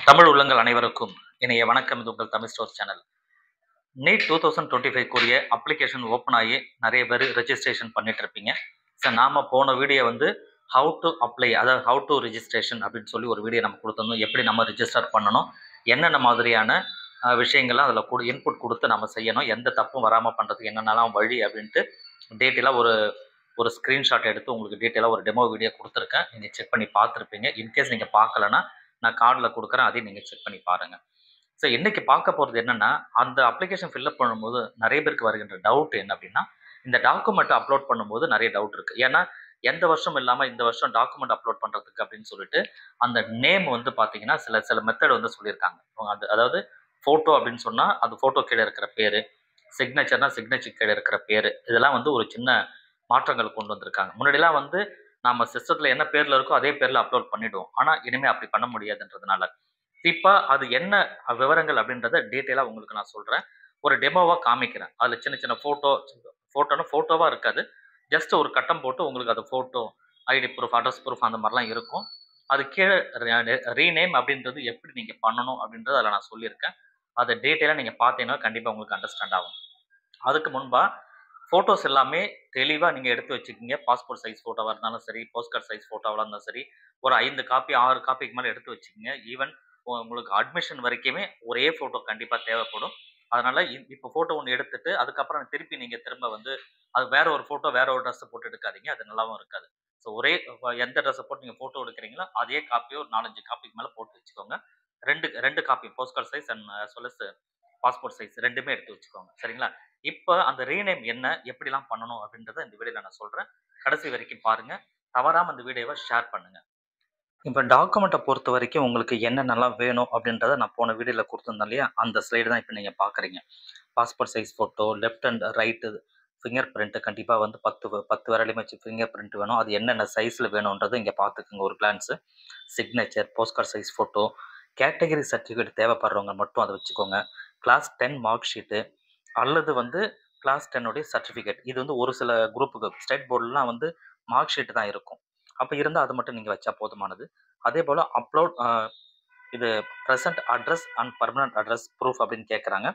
தமிழ் உள்ளங்கள் அனைவருக்கும் இணைய வணக்கம். இது உங்கள் தமிழ் ஸ்டோர் சேனல். நீட் 2025 கூடிய அப்ளிகேஷன் ஓப்பன் ஆகி நிறைய பேர் ரெஜிஸ்ட்ரேஷன் பண்ணிட்டு இருப்பீங்க. சார் நாம போன வீடியோ வந்து ஹவு டு அப்ளை, அதாவது ஹவு டு ரெஜிஸ்ட்ரேஷன் அப்படின்னு சொல்லி ஒரு வீடியோ நம்ம கொடுத்துருந்தோம். எப்படி நம்ம ரெஜிஸ்டர் பண்ணணும், என்னென்ன மாதிரியான விஷயங்கள்லாம் அதில் இன்புட் கொடுத்து நம்ம செய்யணும், எந்த தப்பும் வராமல் பண்ணுறதுக்கு என்னென்னலாம் வழி அப்படின்ட்டு டீட்டெயிலாக ஒரு ஸ்க்ரீன்ஷாட் எடுத்து உங்களுக்கு டீட்டெயிலாக ஒரு டெமோ வீடியோ கொடுத்துருக்கேன். நீங்கள் செக் பண்ணி பார்த்துருப்பீங்க. இன்கேஸ் நீங்கள் பார்க்கலன்னா நான் கார்டில் கொடுக்குறேன், அதையும் நீங்கள் செக் பண்ணி பாருங்கள். ஸோ இன்றைக்கி பார்க்க போகிறது என்னென்னா, அந்த அப்ளிகேஷன் ஃபில்அப் பண்ணும்போது நிறைய பேருக்கு வருகின்ற டவுட் என்ன அப்படின்னா, இந்த டாக்குமெண்ட்டை அப்லோட் பண்ணும்போது நிறைய டவுட் இருக்குது. ஏன்னா எந்த வருஷம் இல்லாமல் இந்த வருஷம் டாக்குமெண்ட் அப்லோட் பண்ணுறதுக்கு அப்படின்னு சொல்லிட்டு அந்த நேம் வந்து பார்த்தீங்கன்னா சில மெத்தட் வந்து சொல்லியிருக்காங்க. அதாவது ஃபோட்டோ அப்படின்னு சொன்னால் அது ஃபோட்டோ கீழே இருக்கிற பேர், சிக்னேச்சர்னா சிக்னேச்சர் கீழே இருக்கிற பேர், இதெல்லாம் வந்து ஒரு சின்ன மாற்றங்கள் கொண்டு வந்திருக்காங்க. முன்னாடிலாம் வந்து நம்ம சிஸ்டத்தில் என்ன பேரில் இருக்கோ அதே பேரில் அப்லோட் பண்ணிவிடுவோம். ஆனால் இனிமேல் அப்படி பண்ண முடியாதுன்றதுனால இப்போ அது என்ன விவரங்கள் அப்படின்றத டீட்டெயிலாக உங்களுக்கு நான் சொல்கிறேன். ஒரு டெமோவாக காமிக்கிறேன். அதில் சின்ன சின்ன ஃபோட்டோவாக இருக்காது. ஜஸ்ட் ஒரு கட்டம் போட்டு உங்களுக்கு அது photo, ID proof, address proof அந்த மாதிரிலாம் இருக்கும். அது கீழே ரீநேம் அப்படின்றது எப்படி நீங்கள் பண்ணணும் அப்படின்றது அதில் நான் சொல்லியிருக்கேன். அதை டீட்டெயிலாக நீங்கள் பார்த்தீங்கன்னா கண்டிப்பாக உங்களுக்கு அண்டர்ஸ்டாண்ட் ஆகும். அதுக்கு முன்பாக ஃபோட்டோஸ் எல்லாமே தெளிவாக நீங்கள் எடுத்து வச்சுக்கிங்க. பாஸ்போர்ட் சைஸ் ஃபோட்டோவாக இருந்தாலும் சரி, போஸ்ட் கார்டு சைஸ் ஃபோட்டோவாக இருந்தாலும் சரி, ஒரு 5 காப்பி 6 காப்பிக்கு மேலே எடுத்து வச்சுக்கிங்க. ஈவன் உங்களுக்கு அட்மிஷன் வரைக்குமே ஒரே ஃபோட்டோ கண்டிப்பாக தேவைப்படும். அதனால் இப்போ ஃபோட்டோ ஒன்று எடுத்துட்டு அதுக்கப்புறம் திருப்பி நீங்கள் திரும்ப வந்து அது வேற ஒரு ஃபோட்டோ வேற ஒரு ட்ரெஸ்ஸை போட்டு எடுக்காதீங்க. அது நல்லாவும் இருக்காது. ஸோ ஒரே எந்த ட்ரெஸ்ஸை போட்டு நீங்கள் ஃபோட்டோ எடுக்கிறீங்களோ அதே காப்பியோ ஒரு 4, 5 காப்பிக்கு மேலே போட்டு வச்சுக்கோங்க. ரெண்டு copy post card size and சொல்ல பாஸ்போர்ட் சைஸ் ரெண்டுமே எடுத்து வச்சுக்கோங்க. சரிங்களா? இப்போ அந்த ரீநேம் என்ன, எப்படிலாம் பண்ணணும் அப்படின்றத இந்த வீடியோவில் நான் சொல்கிறேன். கடைசி வரைக்கும் பாருங்கள். தவறாமல் இந்த வீடியோவை ஷேர் பண்ணுங்கள். இப்போ டாக்குமெண்ட்டை பொறுத்த வரைக்கும் உங்களுக்கு என்னென்னலாம் வேணும் அப்படின்றத நான் போன வீடியோவில் கொடுத்துருந்தேன் இல்லையா, அந்த ஸ்லைடு தான் இப்போ நீங்கள் பார்க்குறீங்க. Passport size photo, left and right finger print கண்டிப்பாக வந்து 10 விரலையுமே வச்சு ஃபிங்கர் பிரிண்ட் வேணும். அது என்னென்ன சைஸில் வேணுன்றது இங்கே பார்த்துக்குங்க ஒரு clans. Signature, post card size photo, category certificate தேவைப்படுறவங்க மட்டும் அதை வச்சுக்கோங்க. கிளாஸ் 10 மார்க் ஷீட்டு அல்லது வந்து கிளாஸ் 10 சர்டிஃபிகேட். இது வந்து ஒரு சில குரூப்புக்கு ஸ்டேட் போர்டுலாம் வந்து மார்க் ஷீட்டு தான் இருக்கும். அப்போ இருந்தால் அது மட்டும் நீங்கள் வச்சா போதுமானது. அதே போல் அப்லோட் இது present address and permanent address proof அப்படின்னு கேட்குறாங்க.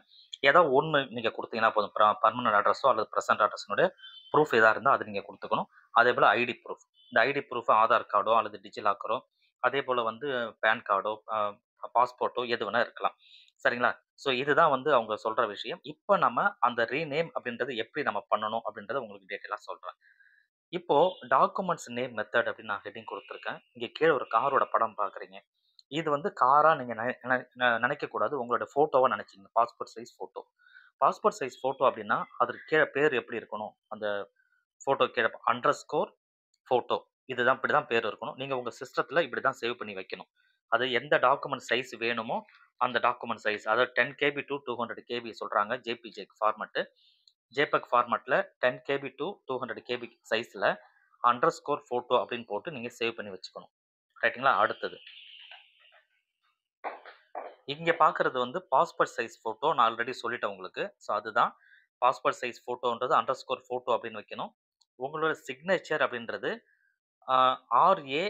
ஏதோ ஒன்று நீங்கள் கொடுத்தீங்கன்னா போதும். பர்மனன்ட் அட்ரஸோ அல்லது ப்ரெசன்ட் அட்ரஸினுடைய ப்ரூஃப் எதாக இருந்தால் அது நீங்கள் கொடுத்துக்கணும். அதே போல் ஐடி ப்ரூஃப். இந்த ஐடி ப்ரூஃப் ஆதார் கார்டோ அல்லது டிஜிலாக்கரோ, அதே போல் வந்து பேன் கார்டோ, பாஸ்போர்ட்டோ எது வேணால் இருக்கலாம். சரிங்களா? ஸோ இதுதான் வந்து அவங்க சொல்கிற விஷயம். இப்போ நம்ம அந்த ரீநேம் அப்படின்றது எப்படி நம்ம பண்ணணும் அப்படின்றத உங்களுக்கு டீட்டெயிலாக சொல்கிறேன். இப்போ டாக்குமெண்ட்ஸ் நேம் மெத்தட் அப்படின்னு நான் ஹெட்டிங் கொடுத்துருக்கேன். இங்கே கீழே ஒரு காரோட படம் பார்க்குறீங்க. இது வந்து காராக நீங்கள் நினைக்கக்கூடாது. உங்களோட ஃபோட்டோவாக நினச்சிங்க. Passport size photo. Passport size photo அப்படின்னா அதற்கு கீழே பேர் எப்படி இருக்கணும், அந்த ஃபோட்டோ கீழே அண்டர்ஸ்கோர் ஃபோட்டோ, இதுதான் இப்படி தான் பேர் இருக்கணும். நீங்கள் உங்கள் சிஸ்டத்தில் இப்படி தான் சேவ் பண்ணி வைக்கணும். அது எந்த டாக்குமெண்ட் சைஸ் வேணுமோ அந்த டாக்குமெண்ட் சைஸ், அதாவது 10 KB to 200 KB சொல்கிறாங்க. JPEG format. ஜேபெக் ஃபார்மெட்டில் 10 KB to 200 KB சைஸில் அண்டர்ஸ்கோர் ஃபோட்டோ அப்படின்னு போட்டு நீங்கள் சேவ் பண்ணி வச்சுக்கணும். ரைட்டுங்களா? அடுத்தது இங்கே பார்க்குறது வந்து பாஸ்போர்ட் சைஸ் ஃபோட்டோ. நான் ஆல்ரெடி சொல்லிட்டேன் உங்களுக்கு. ஸோ அதுதான் பாஸ்போர்ட் சைஸ் ஃபோட்டோன்றது அண்டர்ஸ்கோர் ஃபோட்டோ அப்படின்னு வைக்கணும். உங்களோட சிக்னேச்சர் அப்படின்றது RA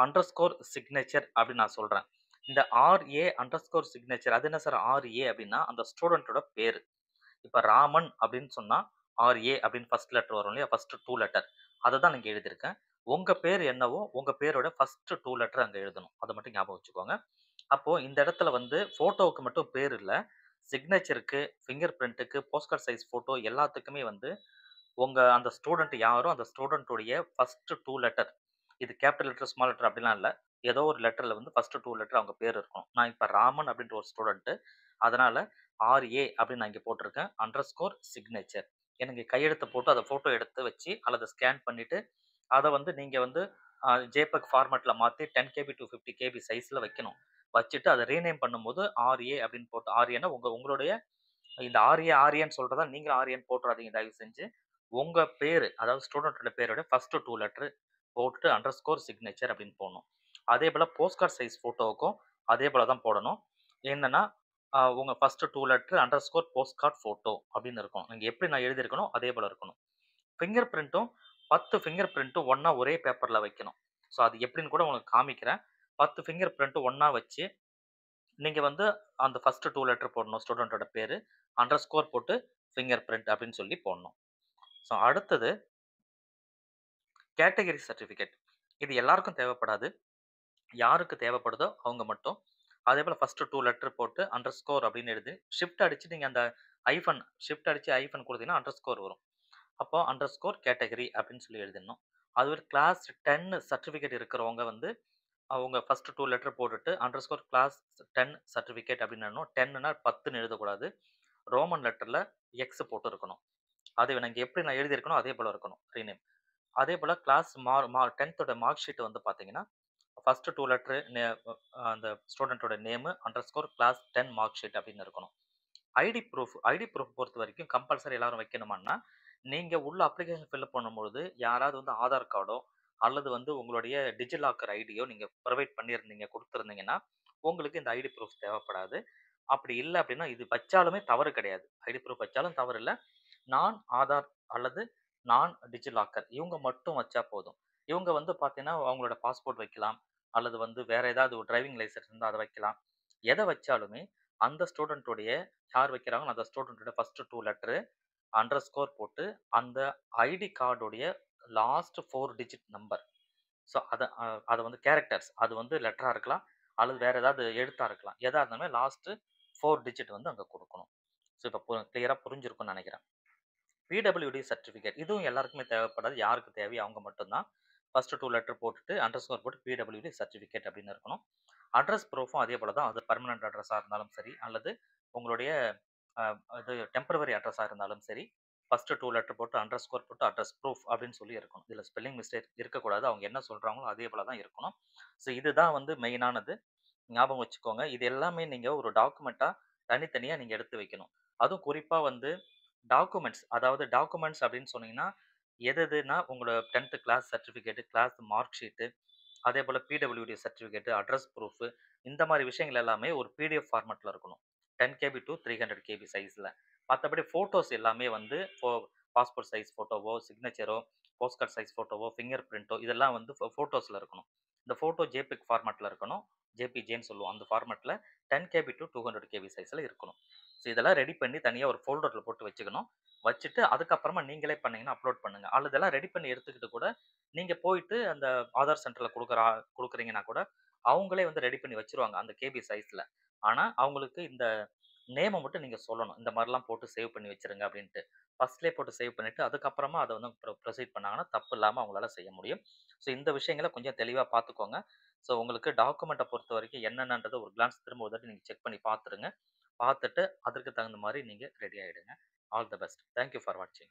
அண்டர்ஸ்கோர் சிக்னேச்சர் அப்படின்னு நான் சொல்கிறேன். இந்த RA அண்டர்ஸ்கோர் சிக்னேச்சர் அது என்ன சார் RA அப்படின்னா அந்த ஸ்டூடெண்ட்டோட பேர். இப்போ ராமன் அப்படின்னு சொன்னால் RA அப்படின்னு ஃபர்ஸ்ட் லெட்டர் வரும் இல்லையா, ஃபர்ஸ்ட் 2 லெட்டர் அதை தான் நீங்கள் எழுதியிருக்கேன். உங்கள் பேர் என்னவோ உங்கள் பேரோட ஃபர்ஸ்ட் 2 லெட்டர் அங்கே எழுதணும். அதை மட்டும் ஞாபகம் வச்சுக்கோங்க. அப்போது இந்த இடத்துல வந்து ஃபோட்டோவுக்கு மட்டும் பேர் இல்லை, சிக்னேச்சருக்கு, ஃபிங்கர் பிரிண்ட்டுக்கு, போஸ்ட் கார்டு சைஸ் ஃபோட்டோ எல்லாத்துக்குமே வந்து உங்கள் அந்த ஸ்டூடெண்ட் யாரோ அந்த ஸ்டூடெண்ட்டுடைய ஃபர்ஸ்ட் 2 லெட்டர், இது கேபிட்டல் லெட்டர் ஸ்மால் லெட்டர் அப்படிலாம் இல்லை, ஏதோ ஒரு லெட்டரில் வந்து ஃபர்ஸ்ட் 2 லெட்டர் அவங்க பேர் இருக்கணும். நான் இப்போ ராமன் அப்படின்ற ஒரு ஸ்டூடெண்ட்டு, அதனால் RA அப்படின்னு நான் இங்கே போட்டிருக்கேன். Underscore signature. எனக்கு கையெழுத்து போட்டு அதை ஃபோட்டோ எடுத்து வச்சு அல்லது ஸ்கேன் பண்ணிவிட்டு அதை வந்து நீங்கள் வந்து ஜேபெக் ஃபார்மெட்டில் மாற்றி 10 KB to 50 KB சைஸில் வைக்கணும். வச்சுட்டு அதை ரீநேம் பண்ணும்போது RA அப்படின்னு போட்டு, RAன்னா உங்களுடைய இந்த ஆர்ஏன்னு சொல்கிறதா நீங்களும் ஆர்ஏன்னு போட்டுறாதீங்க தயவு செஞ்சு. உங்கள் பேர், அதாவது ஸ்டூடெண்ட்டோட பேரோட ஃபர்ஸ்ட் 2 லெட்டர் போட்டுட்டு அண்டர்ஸ்கோர் சிக்னேச்சர் அப்படின்னு போடணும். அதே போல் போஸ்ட் கார்டு சைஸ் ஃபோட்டோவுக்கும் அதே போல் தான் போடணும். என்னென்னா உங்கள் first 2 letter underscore post card photo அப்படின்னு இருக்கும். நீங்கள் எப்படி நான் எழுதியிருக்கணும் அதே போல் இருக்கணும். ஃபிங்கர் பிரிண்ட்டும் 10 ஃபிங்கர் பிரிண்ட்டும் ஒன்றா ஒரே பேப்பரில் வைக்கணும். ஸோ அது எப்படின்னு கூட உங்களுக்கு காமிக்கிறேன். 10 ஃபிங்கர் பிரிண்ட்டும் ஒன்றா வச்சு நீங்க வந்து அந்த ஃபர்ஸ்ட் 2 லெட்டர் போடணும். ஸ்டூடெண்ட்டோட பேரு, அண்டர்ஸ்கோர் போட்டு ஃபிங்கர் பிரிண்ட் அப்படின்னு சொல்லி போடணும். ஸோ அடுத்தது கேட்டகரி சர்டிஃபிகேட். இது எல்லாருக்கும் தேவைப்படாது. யாருக்கு தேவைப்படுதோ அவங்க மட்டும். அதேபோல ஃபர்ஸ்ட் 2 லெட்டர் போட்டு அண்டர்ஸ்கோர் அப்படின்னு எழுதி, ஷிஃப்ட் அடிச்சு நீங்க அந்த ஷிஃப்ட் அடிச்சு ஐஃபன் குடுத்தீங்கன்னா அண்டர்ஸ்கோர் வரும். அப்போ அண்டர்ஸ்கோர் கேட்டகரி அப்படின்னு சொல்லி எழுதிடணும். அது ஒரு கிளாஸ் 10 சர்டிஃபிகேட் இருக்கிறவங்க வந்து, அவங்க ஃபர்ஸ்ட் 2 லெட்டர் போட்டுட்டு அண்டர்ஸ்கோர் கிளாஸ் 10 சர்டிஃபிகேட் அப்படின்னு எழுதணும். 10ன்னா 10ன்னு எழுதக்கூடாது. ரோமன் லெட்டர்ல எக்ஸ் போட்டு இருக்கணும். அது எனக்கு எப்படி நான் எழுதியிருக்கனோ அதே போல இருக்கணும் ரீநேம். அதேபோல கிளாஸ் 10த்தோட மார்க் ஷீட் வந்து பார்த்தீங்கன்னா, ஃபர்ஸ்ட் 2 லெட்டர் அந்த ஸ்டூடண்ட்டோட name underscore class 10 mark sheet அப்படின்னு இருக்கணும். ஐடி ப்ரூஃப் பொறுத்தவரைக்கும் கம்பல்சரி எல்லாரும் வைக்கணுமான்னா, நீங்க உள்ள அப்ளிகேஷன் ஃபில் பண்ணும்பொழுது, யாராவது வந்து ஆதார் கார்டோ, அல்லது வந்து உங்களுடைய டிஜிலாக்கர் ஐடியோ நீங்க புரொவைட் பண்ணியிருந்தீங்க, குடுத்திருந்தீங்கன்னா, உங்களுக்கு இந்த ஐடி ப்ரூஃப் தேவைப்படாது. அப்படி இல்ல அப்படின்னா, இது வச்சாலுமே தவறு கிடையாது. ஐடி ப்ரூஃப் வச்சாலும் தவறு இல்ல. ஆதார் அல்லது டிஜிலாக்கர் இவங்க மட்டும் வச்சா போதும். இவங்க வந்து பார்த்தீங்கன்னா, அவங்களோட பாஸ்போர்ட் வைக்கலாம். அல்லது வந்து வேற ஏதாவது ஒரு டிரைவிங் லைசென்ஸ் இருந்தா அத வைக்கலாம். எத வச்சாலுமே அந்த ஸ்டூடண்ட்டுடைய யார் வைக்கிறாங்களோ அந்த ஸ்டூடண்ட்டோட ஃபர்ஸ்ட் 2 லெட்டரு அண்டர்ஸ்கோர் போட்டு அந்த ஐடி கார்டுடைய லாஸ்ட் 4 டிஜிட் நம்பர். ஸோ அத வந்து கேரக்டர்ஸ். அது வந்து லெட்டரா இருக்கலாம். அல்லது வேற ஏதாவது எழுத்தா இருக்கலாம். எதா இருந்தாலுமே லாஸ்ட் 4 டிஜிட் வந்து அங்க குடுக்கணும். ஸோ இப்ப கிளியரா புரிஞ்சிருக்கும்னு நெனைக்கிறேன். பிடபிள்யூடி சர்டிஃபிகேட் இதுவும் எல்லாருக்குமே தேவைப்படாது. யாருக்கு தேவையோ அவங்க மட்டும் தான். ஃபர்ஸ்ட் 2 லெட்டர் போட்டுட்டு அண்டர்ஸ்கோர் போட்டு பிடபிள்யூடி சர்டிஃபிகேட் அப்படின்னு இருக்கணும். அட்ரஸ் ப்ரூஃபும் அதே போல தான். அது பெர்மனன்ட் அட்ரஸா இருந்தாலும் சரி, அல்லது உங்களுடைய அ இது டெம்பரவரி அட்ரஸா இருந்தாலும் சரி, ஃபர்ஸ்ட் 2 லெட்டர் போட்டு அண்டர்ஸ்கோர் போட்டு அட்ரஸ் ப்ரூஃப் அப்படின்னு சொல்லி இருக்கணும். இதுல ஸ்பெல்லிங் மிஸ்டேக் இருக்கக்கூடாது. அவங்க என்ன சொல்றாங்களோ அதே போல தான் இருக்கணும். ஸோ இதுதான் வந்து மெயினானது. ஞாபகம் வச்சுக்கோங்க. இது எல்லாமே நீங்க ஒரு டாக்குமெண்ட்டா தனித்தனியா நீங்க எடுத்து வைக்கணும். அதுவும் குறிப்பா வந்து டாக்குமெண்ட்ஸ் அப்படின்னு சொன்னீங்கன்னா, எது எதுன்னா உங்களோட 10த் class certificate, class mark sheet, அதேபோல பிடபிள்யூடி சர்டிஃபிகேட், அட்ரஸ் ப்ரூஃப் இந்த மாரி விஷயங்கள் எல்லாமே ஒரு பிடிஎஃப் ஃபார்மட்ல இருக்கணும். 10 கேபி டூ 300 கேபி சைஸ்ல. மத்தபடி ஃபோட்டோஸ் எல்லாமே வந்து பாஸ்போர்ட் சைஸ் ஃபோட்டோவோ, சிக்னேச்சரோ, போஸ்ட் கார்ட் சைஸ் ஃபோட்டோவோ, ஃபிங்கர் பிரிண்டோ இதெல்லாம் வந்து ஃபோட்டோஸ்ல இருக்கணும். இந்த ஃபோட்டோ ஜேபிஇஜி ஃபார்மட்ல இருக்கணும். ஜேபிஜேன்னு சொல்லுவோம். அந்த ஃபார்மட்ல 10 கேபி டூ 200 கேபி சைஸ்ல இருக்கணும். ஸோ இதெல்லாம் ரெடி பண்ணி தனியா ஒரு ஃபோல்டர்ல போட்டு வச்சுக்கணும். வச்சுட்டு அதுக்கப்புறமா நீங்களே பண்ணீங்கன்னா அப்லோட் பண்ணுங்க. அல்லது இதெல்லாம் ரெடி பண்ணி எடுத்துக்கிட்டு கூட, நீங்க போயிட்டு அந்த ஆதார் சென்டர்ல குடுக்குறீங்கன்னா கூட, அவங்களே வந்து ரெடி பண்ணி வச்சுருவாங்க. அந்த கேபி சைஸ்ல. ஆனா, அவங்களுக்கு இந்த நேம மட்டும் நீங்க சொல்லணும். இந்த மாரிலாம் போட்டு சேவ் பண்ணி வச்சுருங்க அப்டின்ட்டு. ஃபர்ஸ்ட்லயே போட்டு சேவ் பண்ணிட்டு, அதுக்கப்புறமா அத வந்து ப்ரொசீட் பண்ணாங்கன்னா, தப்பு இல்லாம அவங்களால செய்ய முடியும். ஸோ இந்த விஷயங்கள கொஞ்சம் தெளிவா பார்த்துக்கோங்க. ஸோ உங்களுக்கு டாக்குமெண்ட்ட பொறுத்தவரைக்கும் என்னென்னன்றத ஒரு கிளான்ஸ் திரும்ப ஒரு தாட்டி நீங்க செக் பண்ணி பார்த்துருங்க. பார்த்துட்டு அதற்கு தகுந்த மாரி நீங்க ரெடி ஆயிடுங்க. All the best. Thank you for வாட்சிங்.